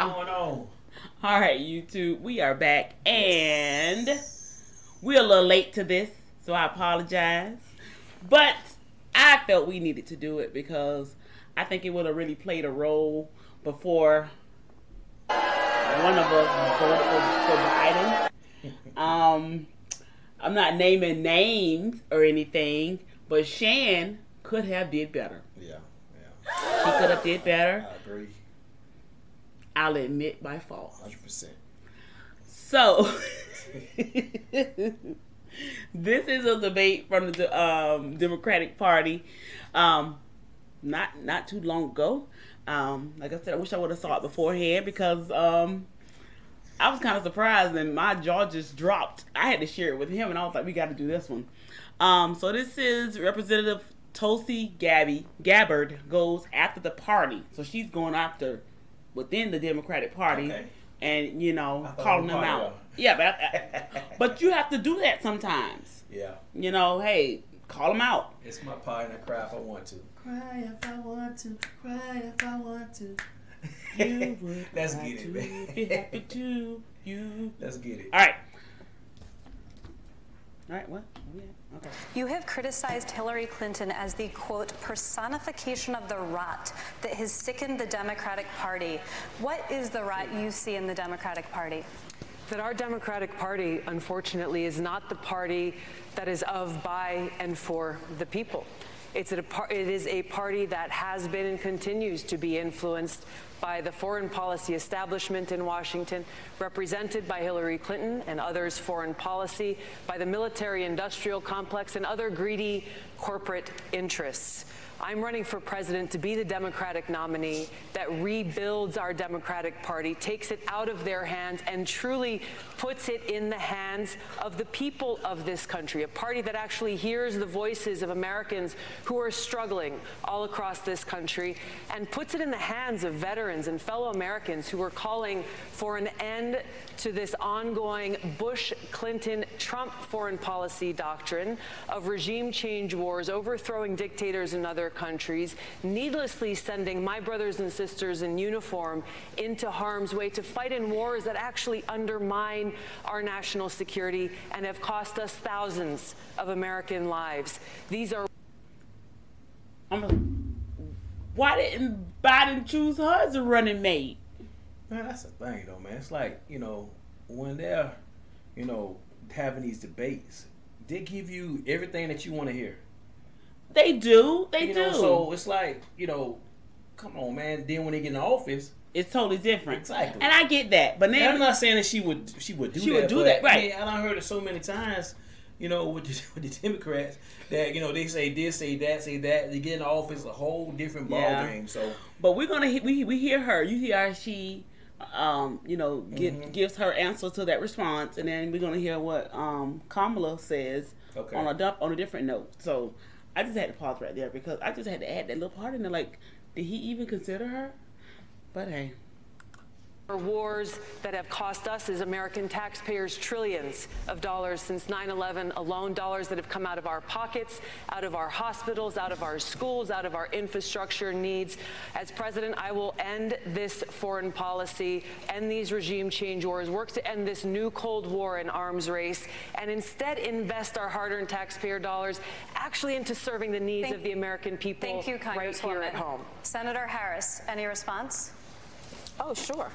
going on? All right, YouTube, we are back, and we're a little late to this, so I apologize. But I felt we needed to do it because I think it would have really played a role before one of us voted for Biden. I'm not naming names or anything, but Shan could have did better. Yeah. She could have did better. I agree. I'll admit by fault. 100%. So, this is a debate from the Democratic Party. Not too long ago. Like I said, I wish I would have saw it beforehand because I was kind of surprised and my jaw just dropped. I had to share it with him, and I was like, we got to do this one. So this is Representative Tulsi Gabbard goes after the party. So she's going after within the Democratic Party, okay, and calling them out. Yeah, but you have to do that sometimes. Yeah. Hey, call them out. It's my party and I cry if I want to. Cry if I want to. Cry if I want to. You would Let's get it, man. Be happy to you. Let's get it. All right. All right, what? Yeah. Okay. You have criticized Hillary Clinton as the, quote, personification of the rot that has sickened the Democratic Party. What is the rot you see in the Democratic Party? That our Democratic Party, unfortunately, is not the party that is of, by, and for the people. It is a party that has been and continues to be influenced by the foreign policy establishment in Washington, represented by Hillary Clinton and others' foreign policy, by the military-industrial complex and other greedy corporate interests. I'm running for president to be the Democratic nominee that rebuilds our Democratic Party, takes it out of their hands, and truly puts it in the hands of the people of this country, a party that actually hears the voices of Americans who are struggling all across this country, and puts it in the hands of veterans and fellow Americans who are calling for an end to this ongoing Bush, Clinton, Trump foreign policy doctrine of regime change wars, overthrowing dictators in other countries, needlessly sending my brothers and sisters in uniform into harm's way to fight in wars that actually undermine our national security and have cost us thousands of American lives. These are... Why didn't Biden choose her as a running mate? Man, that's the thing, though, man. It's like, when they're, having these debates, they give you everything that you want to hear. They do. They do. So it's like, come on, man. Then when they get in office, it's totally different. Exactly. And I get that. But now, I'm not saying that she would do that. She would do that, right? I done heard it so many times, with the Democrats that, they say this, say that, say that. They get in office, a whole different ball game. So, but we're gonna we hear her. You hear how she, gives her answer to that response, and then we're gonna hear what Kamala says on a different note. So I just had to pause right there because I just had to add that little part in there. Like, did he even consider her? But hey. Wars that have cost us as American taxpayers trillions of dollars since 9/11 alone, dollars that have come out of our pockets, out of our hospitals, out of our schools, out of our infrastructure needs. As president, I will end this foreign policy, end these regime change wars, work to end this new Cold War and arms race, and instead invest our hard-earned taxpayer dollars actually into serving the needs of the American people right here at home. Senator Harris, any response? Oh, sure.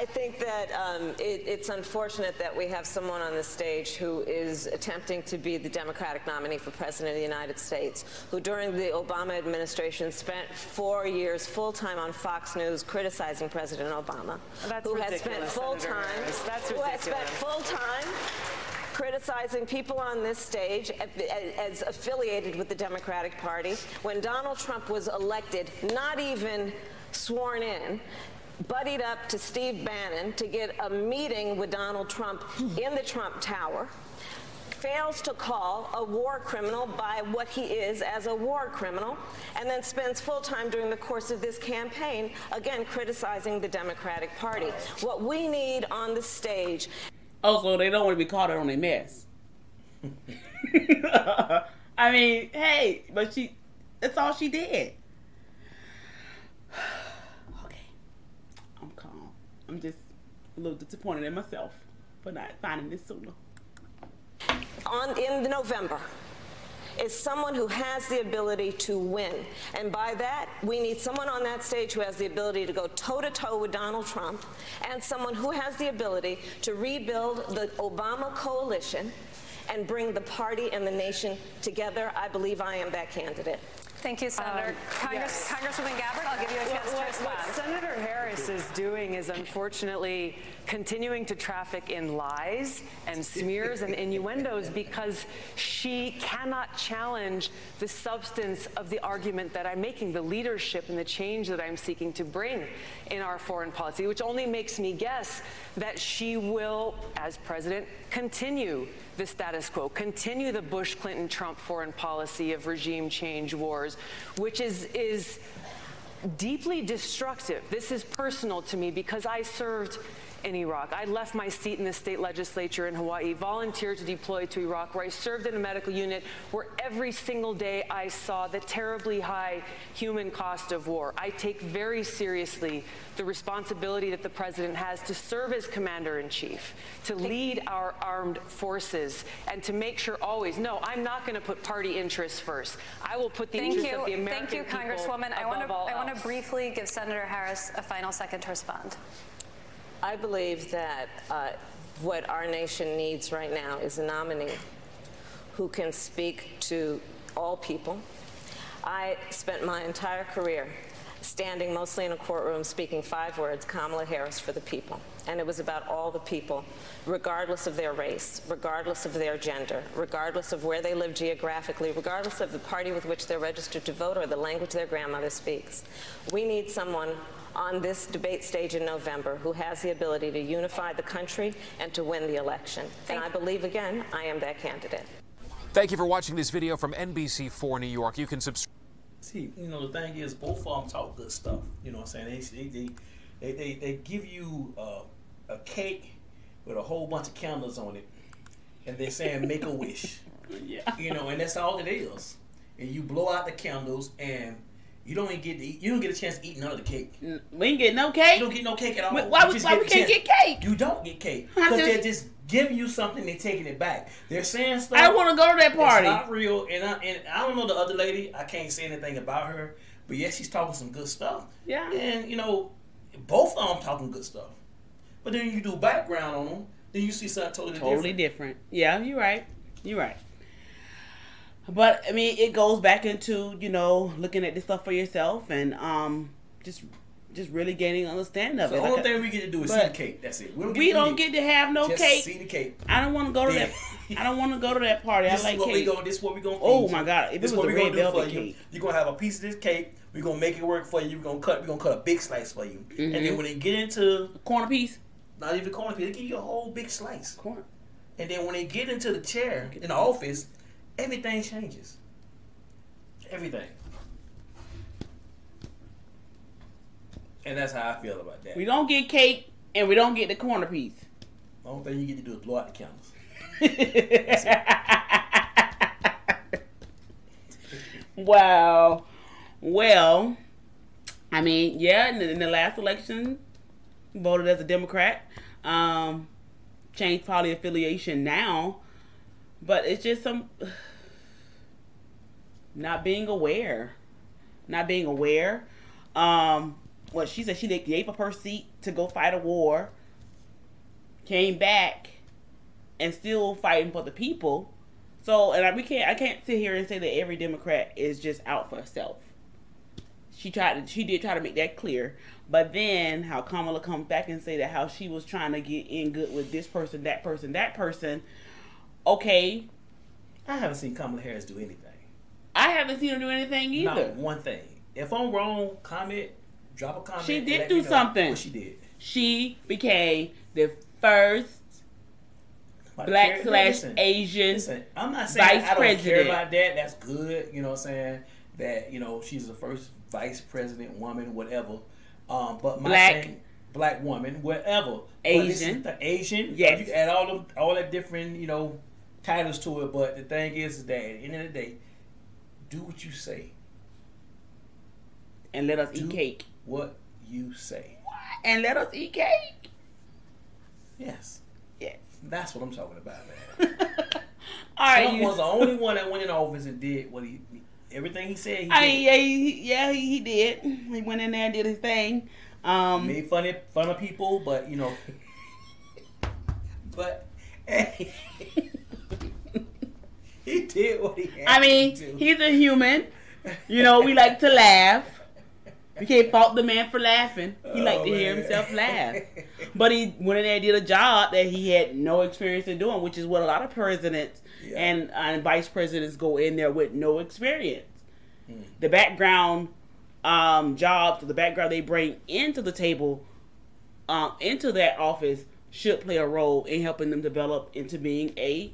I think that it's unfortunate that we have someone on this stage who is attempting to be the Democratic nominee for President of the United States, who during the Obama administration spent 4 years full-time on Fox News criticizing President Obama, who has spent full-time criticizing people on this stage as affiliated with the Democratic Party. When Donald Trump was elected, not even sworn in, buddied up to Steve Bannon to get a meeting with Donald Trump in the Trump Tower, fails to call a war criminal by what he is as a war criminal, and then spends full time during the course of this campaign, again, criticizing the Democratic Party. What we need on the stage... Oh, so they don't want to be caught out on their mess. I mean, hey, but that's all she did. I'm just a little disappointed in myself for not finding this sooner. In November is someone who has the ability to win. And by that, we need someone on that stage who has the ability to go toe-to-toe with Donald Trump, and someone who has the ability to rebuild the Obama coalition and bring the party and the nation together. I believe I am that candidate. Thank you, Senator. Yes. Congresswoman Gabbard, I'll give you a chance to respond. What Senator Harris is doing is unfortunately continuing to traffic in lies and smears and innuendos because she cannot challenge the substance of the argument that I'm making, the leadership and the change that I'm seeking to bring in our foreign policy, which only makes me guess that she will, as president, continue the status quo, continue the Bush, Clinton, Trump foreign policy of regime change wars, which is deeply destructive. This is personal to me because I served in Iraq. I left my seat in the state legislature in Hawaii, volunteered to deploy to Iraq, where I served in a medical unit where every single day I saw the terribly high human cost of war. I take very seriously the responsibility that the president has to serve as commander-in-chief, to lead our armed forces, and to make sure always, no, I'm not going to put party interests first. I will put the interests of the American people above all else. Thank you, Congresswoman. I want to briefly give Senator Harris a final second to respond. I believe that what our nation needs right now is a nominee who can speak to all people. I spent my entire career standing mostly in a courtroom speaking 5 words, Kamala Harris for the people. And it was about all the people, regardless of their race, regardless of their gender, regardless of where they live geographically, regardless of the party with which they're registered to vote or the language their grandmother speaks. We need someone on this debate stage in November who has the ability to unify the country and to win the election. And I believe, again, I am that candidate. Thank you for watching this video from NBC4 New York. You can subscribe. See, you know, the thing is, both of them talk good stuff. You know what I'm saying? They give you a cake with a whole bunch of candles on it, and they're saying make a wish. Yeah. You know, and that's all it is. And you blow out the candles, and you don't even get to eat. You don't get a chance to eat none of the cake. We ain't get no cake. You don't get no cake at all. Why we can't get cake? You don't get cake because they're just giving you something. They're taking it back. They're saying stuff. I want to go to that party. It's not real, and I don't know the other lady. I can't say anything about her, but yes, she's talking some good stuff. Yeah. And you know, both of them talking good stuff. But then you do background on them, then you see something totally different. Yeah, you're right. You're right. But I mean, it goes back into, you know, looking at this stuff for yourself and just really gaining understanding of it. The only thing we get to do is see the cake. That's it. We don't get to have no just cake. See the cake. I don't want to go to that. I don't want to go to that party. I like cake. This is what we gonna. Oh my God! If it was a red velvet cake, you're gonna have a piece of this cake. We're gonna make it work for you. We're gonna cut a big slice for you. And then when they get into a corner piece, not even a corner piece, they give you a whole big slice. Corner. And then when they get into the chair in the office, everything changes. Everything. And that's how I feel about that. We don't get cake and we don't get the corner piece. The only thing you get to do is blow out the candles. Wow. Well, I mean, yeah, in the last election, voted as a Democrat. Changed party affiliation now. But it's just some... Not being aware. What she said, she gave up her seat to go fight a war, came back, and still fighting for the people. So, and I can't sit here and say that every Democrat is just out for herself. She did try to make that clear, but then how Kamala comes back and say that how she was trying to get in good with this person, that person, that person. Okay, I haven't seen Kamala Harris do anything. I haven't seen her do anything either. Not one thing. If I'm wrong, drop a comment. She did do something. What she did. She became the first Black/Asian Listen, I'm not saying vice I don't president. care about that. That's good. You know what I'm saying? That, you know, she's the first vice president woman, whatever. But my black woman, whatever. Asian. The Asian. Yes. You can add all the different, you know, titles to it. But the thing is that at the end of the day, do what you say. And let us eat cake. What you say. What? and let us eat cake. Yes. Yes. That's what I'm talking about, man. All right. Trump was the only one that went in office and did what everything he said he did. did. He did. He went in there and did his thing. Made fun of people, but, you know. But, hey. He did what he had to do. He's a human. You know, we like to laugh. We can't fault the man for laughing. He liked to hear himself laugh. But he went in there and did a job that he had no experience in doing, which is what a lot of presidents and vice presidents go in there with no experience. The background jobs, the background they bring into the table, into that office, should play a role in helping them develop into being a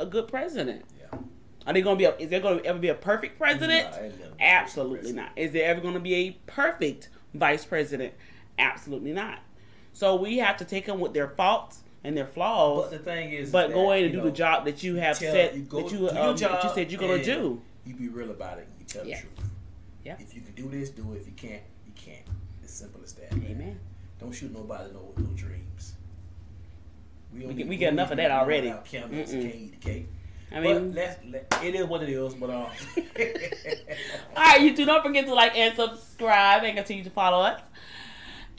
good president. Yeah. Are they going to be? Is there going to ever be a perfect president? No, absolutely not. Is there ever going to be a perfect vice president? Absolutely not. So we have to take them with their faults and their flaws. But the thing is, but go in and do the job that you have said that you said you're going to do. You be real about it. You tell the truth. Yeah. If you can do this, do it. If you can't, you can't. It's simple as that. Amen. Man. Don't shoot nobody no dreams. We get enough of that already. I mean, it is what it is. But all right, you two, don't forget to like and subscribe and continue to follow us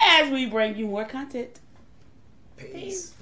as we bring you more content. Peace.